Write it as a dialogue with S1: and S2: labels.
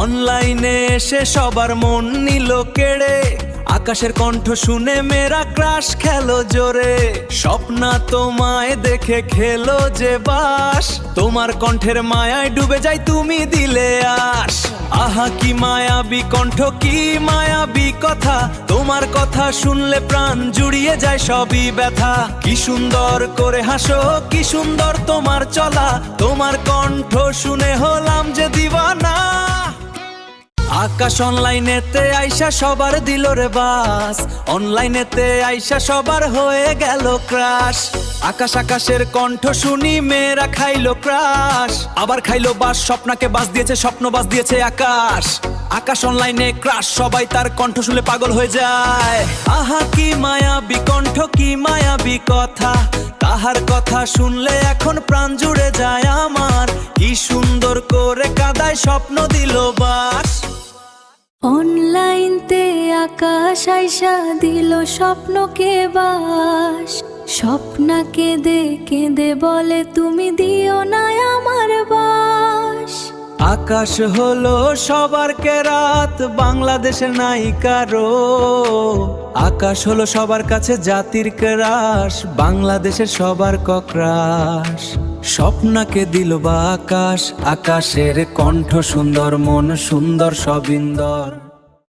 S1: অনলাইনে এসে সবার মন নিল কেড়ে, আকাশের কণ্ঠ শুনে মেরা ক্রাশ খেলো জোরে। স্বপ্না তোমায় দেখে খেলো যে বাস, তোমার কণ্ঠের মায়ায় ডুবে যাই তুমি দিলে আশ। আহা কি মায়াবী কণ্ঠ, কি মায়াবী কথা, তোমার কথা শুনলে প্রাণ জুড়িয়ে যায় সবই ব্যথা। কি সুন্দর করে হাসো, কি সুন্দর তোমার চলা, তোমার কণ্ঠ শুনে হলাম যে দিওয়ানা। আকাশ অনলাইনেতে আইসা সবার দিল রে বাস, অনলাইনেতে আইসা সবার হয়ে গেল ক্রাশ। আকাশ আকাশের কণ্ঠ শুনি মেয়েরা খাইলো ক্রাশ, আবার খাইলো বাস, স্বপ্নাকে বাস দিয়েছে স্বপ্ন, বাস দিয়েছে আকাশ। আকাশ অনলাইনে ক্রাশ, সবাই তার কণ্ঠ শুনে পাগল হয়ে যায়। আহা কি মায়াবী কণ্ঠ, কি মায়াবী কথা, তাহার কথা শুনলে এখন প্রাণ জুড়ে যায় আমার। কি সুন্দর করে কাদায় স্বপ্ন দিল বাস।
S2: অনলাইনতে আকাশ আইসা দিল স্বপ্নকে বাস, স্বপ্না কেঁদে কেঁদে বলে তুমি দিও না আমার বাস।
S1: আকাশ হলো সবার কেরাত, বাংলাদেশের নাই কারো। আকাশ হলো সবার কাছে জাতির ক্রাশ, বাংলাদেশের সবার কক্রাশ। স্বপ্নাকে দিল বা আকাশ, আকাশের কণ্ঠ সুন্দর, মন সুন্দর সবিন্দর।